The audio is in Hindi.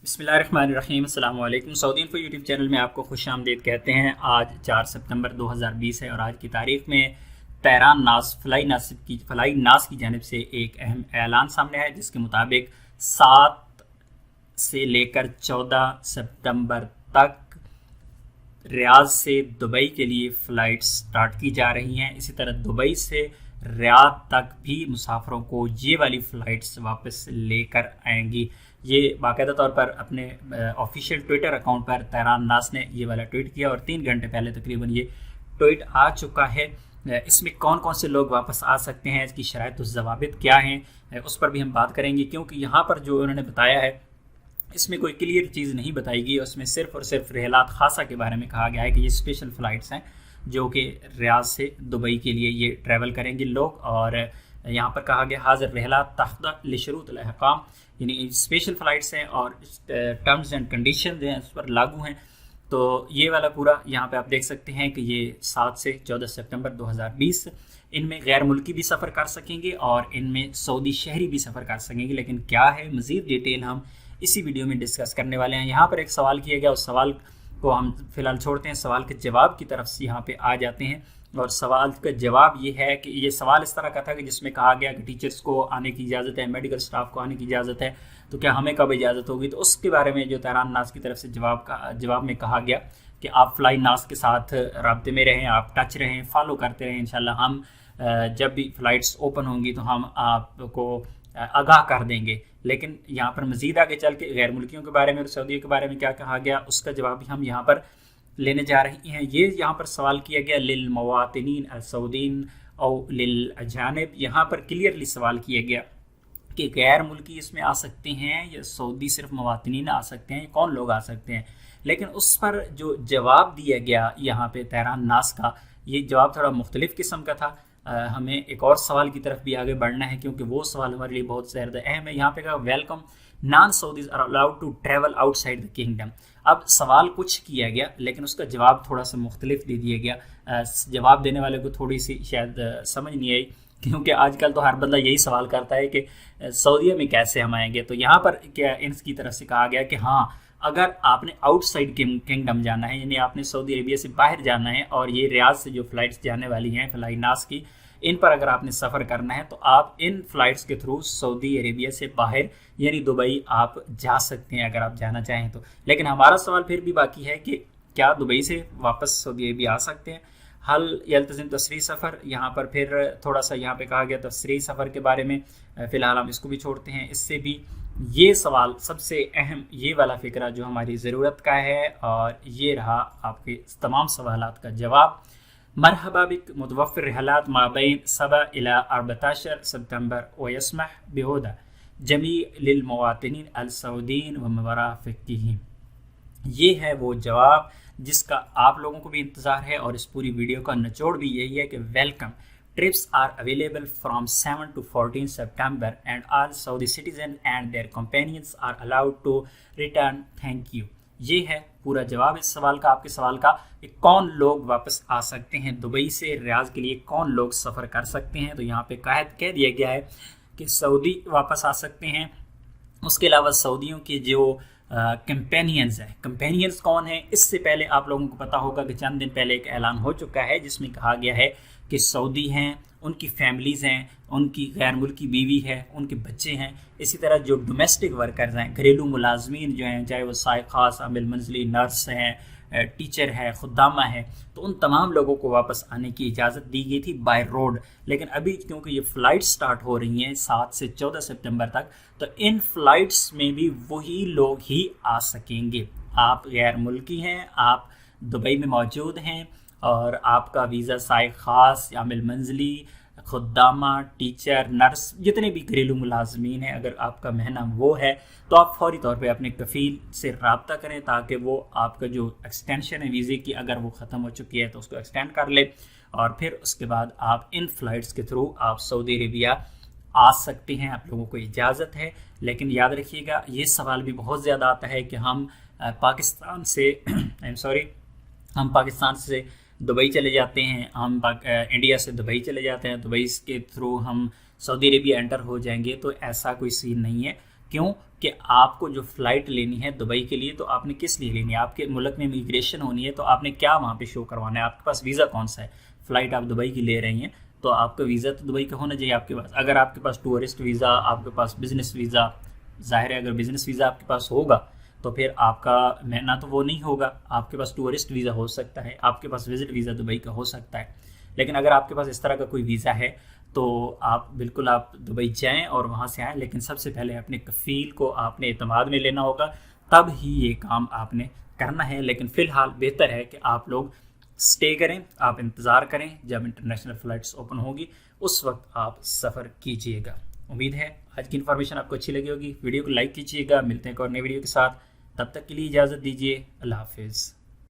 बिस्मिल्लाहिर्रहमानिर्रहीम। अस्सलाम वालेकुम। सऊदी इन्फो यूट्यूब चैनल में आपको खुश आमदीद कहते हैं। आज 4 सितंबर 2020 है और आज की तारीख में तहरान फ़लाई नास की जानिब से एक अहम ऐलान सामने आया, जिसके मुताबिक 7 से लेकर 14 सितंबर तक रियाद से दुबई के लिए फ़्लाइट्स स्टार्ट की जा रही हैं। इसी तरह दुबई से रियाद तक भी मुसाफरों को ये वाली फ़्लाइट्स वापस लेकर आएंगी। ये बाकायदा तौर पर अपने ऑफिशियल ट्विटर अकाउंट पर तहरान नास ने ये वाला ट्वीट किया और 3 घंटे पहले तकरीबन ये ट्वीट आ चुका है। इसमें कौन कौन से लोग वापस आ सकते हैं, इसकी शराइत और ज़वाबित क्या हैं, उस पर भी हम बात करेंगे, क्योंकि यहाँ पर जो उन्होंने बताया है इसमें कोई क्लियर चीज़ नहीं बताई गई। उसमें सिर्फ और सिर्फ रहलात खासा के बारे में कहा गया है कि ये स्पेशल फ़्लाइट्स हैं जो कि रियाद से दुबई के लिए ये ट्रैवल करेंगे लोग। और यहाँ पर कहा गया हाज़िर रहलात तहत लिशरूत अल अहकाम, यानी स्पेशल फ़्लाइट्स हैं और टर्म्स एंड कंडीशन हैं उस पर लागू हैं। तो ये वाला पूरा यहाँ पे आप देख सकते हैं कि ये 7 से 14 सितंबर 2020 इनमें गैर मुल्की भी सफ़र कर सकेंगे और इनमें सऊदी शहरी भी सफ़र कर सकेंगे। लेकिन क्या है मज़ीद डिटेल हम इसी वीडियो में डिस्कस करने वाले हैं। यहाँ पर एक सवाल किया गया, उस सवाल को हम फ़िलहाल छोड़ते हैं, सवाल के जवाब की तरफ से यहाँ पे आ जाते हैं। और सवाल का जवाब ये है कि ये सवाल इस तरह का था कि जिसमें कहा गया कि टीचर्स को आने की इजाज़त है, मेडिकल स्टाफ को आने की इजाज़त है, तो क्या हमें कब इजाज़त होगी। तो उसके बारे में जो तहरान नास की तरफ से जवाब में कहा गया कि आप फ़्लाई नास के साथ राब्ते में रहें, आप टच रहें, फॉलो करते रहें। इंशाल्लाह हम जब भी फ़्लाइट्स ओपन होंगी तो हम आपको आगाह कर देंगे। लेकिन यहाँ पर मज़ीद आगे चल के गैर मुल्कियों के बारे में और सऊदी के बारे में क्या कहा गया, उसका जवाब भी हम यहाँ पर लेने जा रही हैं। ये यहाँ पर सवाल किया गया लिल मवातिनीन अल सऊदीन और लिल अजानिब। यहाँ पर क्लियरली सवाल किया गया कि गैर मुल्की इसमें आ सकते हैं या सऊदी सिर्फ मवातिनीन आ सकते हैं, कौन लोग आ सकते हैं। लेकिन उस पर जो जवाब दिया गया यहाँ पे तहरान नास का, ये जवाब थोड़ा मुख्तलिफ किस्म का था। हमें एक और सवाल की तरफ भी आगे बढ़ना है क्योंकि वो सवाल हमारे लिए बहुत ज़्यादा अहम है। यहाँ पे कहा welcome non Saudis are allowed to travel outside the kingdom. अब सवाल कुछ किया गया लेकिन उसका जवाब थोड़ा सा मुख्तलिफ दे दिया गया। जवाब देने वाले को थोड़ी सी शायद समझ नहीं आई, क्योंकि आजकल तो हर बंदा यही सवाल करता है कि सऊदीया में कैसे हम आएंगे। तो यहाँ पर क्या इनकी तरफ से कहा गया कि हाँ, अगर आपने आउटसाइड किंगडम जाना है, यानी आपने सऊदी अरेबिया से बाहर जाना है और ये रियाद से जो फ़्लाइट्स जाने वाली हैं फ़लाई नास की, इन पर अगर आपने सफ़र करना है तो आप इन फ़्लाइट्स के थ्रू सऊदी अरेबिया से बाहर यानी दुबई आप जा सकते हैं अगर आप जाना चाहें तो। लेकिन हमारा सवाल फिर भी बाकी है कि क्या दुबई से वापस सऊदी अरेबिया आ सकते हैं। हल यल्तज़िम तसरी सफ़र, यहाँ पर फिर थोड़ा सा यहाँ पे कहा गया तसरी सफ़र के बारे में, फ़िलहाल हम इसको भी छोड़ते हैं। इससे भी ये सवाल सबसे अहम ये वाला फ़िक्रा जो हमारी ज़रूरत का है, और ये रहा आपके तमाम सवालात का जवाब। मरहबा बिक मुतवफ़्फ़िर रहलात माबैन 7 इला 14 सितंबर व यसमह बिहुदा जमी लिल मवातिनीन अल सऊदीन व मराफ़िक़िहिम। ये है वो जवाब जिसका आप लोगों को भी इंतज़ार है और इस पूरी वीडियो का निचोड़ भी यही है कि welcome trips are available from 7 to 14 September and all Saudi citizen and their companions are allowed to return, thank you. ये है पूरा जवाब इस सवाल का, आपके सवाल का कि कौन लोग वापस आ सकते हैं दुबई से रियाद के लिए, कौन लोग सफ़र कर सकते हैं। तो यहाँ पे कह दिया गया है कि सऊदी वापस आ सकते हैं। उसके अलावा सऊदियों के जो कंपेनियंस हैं, कंपेनियंस कौन हैं, इससे पहले आप लोगों को पता होगा कि चंद दिन पहले एक ऐलान हो चुका है जिसमें कहा गया है कि सऊदी हैं, उनकी फैमिलीज़ हैं, उनकी गैर मुल्की बीवी है, उनके बच्चे हैं, इसी तरह जो डोमेस्टिक वर्कर्स हैं, घरेलू मुलाजमीन जो हैं, चाहे वो साइक खास, आमिल मंजली, नर्स हैं, टीचर है, खुद्दामा है, तो उन तमाम लोगों को वापस आने की इजाज़त दी गई थी बाय रोड। लेकिन अभी क्योंकि ये फ़्लाइट स्टार्ट हो रही हैं 7 से 14 सितंबर तक, तो इन फ़्लाइट्स में भी वही लोग ही आ सकेंगे। आप गैर मुल्की हैं, आप दुबई में मौजूद हैं और आपका वीज़ा साइक खास, आमिल मंजली, खुद्दामा, टीचर, नर्स, जितने भी घरेलू मुलाजमीन हैं, अगर आपका महना वो है तो आप फौरी तौर पे अपने कफ़ील से रब्ता करें ताकि वो आपका जो एक्सटेंशन है वीज़े की, अगर वो ख़त्म हो चुकी है तो उसको एक्सटेंड कर ले और फिर उसके बाद आप इन फ़्लाइट्स के थ्रू आप सऊदी अरेबिया आ सकते हैं, आप लोगों को इजाज़त है। लेकिन याद रखिएगा ये सवाल भी बहुत ज़्यादा आता है कि हम पाकिस्तान से हम पाकिस्तान से दुबई चले जाते हैं, हम इंडिया से दुबई चले जाते हैं, दुबई के थ्रू हम सऊदी अरेबिया एंटर हो जाएंगे। तो ऐसा कोई सीन नहीं है। क्यों कि आपको जो फ़्लाइट लेनी है दुबई के लिए, तो आपने किस लिए लेनी है। आपके मुल्क में इमिग्रेशन होनी है, तो आपने क्या वहाँ पे शो करवाना है, आपके पास वीज़ा कौन सा है। फ़्लाइट आप दुबई की ले रही हैं तो आपका वीज़ा तो दुबई का होना चाहिए आपके पास। अगर आपके पास टूरिस्ट वीज़ा, आपके पास बिज़नेस वीज़ा, ज़ाहिर है अगर बिज़नेस वीज़ा आपके पास होगा तो फिर आपका ना तो वो नहीं होगा, आपके पास टूरिस्ट वीज़ा हो सकता है, आपके पास विज़िट वीज़ा दुबई का हो सकता है। लेकिन अगर आपके पास इस तरह का कोई वीज़ा है तो आप बिल्कुल आप दुबई जाएं और वहाँ से आएँ, लेकिन सबसे पहले अपने कफ़ील को आपने एतमाद में लेना होगा, तब ही ये काम आपने करना है। लेकिन फ़िलहाल बेहतर है कि आप लोग स्टे करें, आप इंतज़ार करें, जब इंटरनेशनल फ़्लाइट्स ओपन होगी उस वक्त आप सफ़र कीजिएगा। उम्मीद है आज की इन्फॉर्मेशन आपको अच्छी लगी होगी। वीडियो को लाइक कीजिएगा। मिलते हैं एक और नई वीडियो के साथ, तब तक के लिए इजाज़त दीजिए। अल्लाह हाफ़िज़।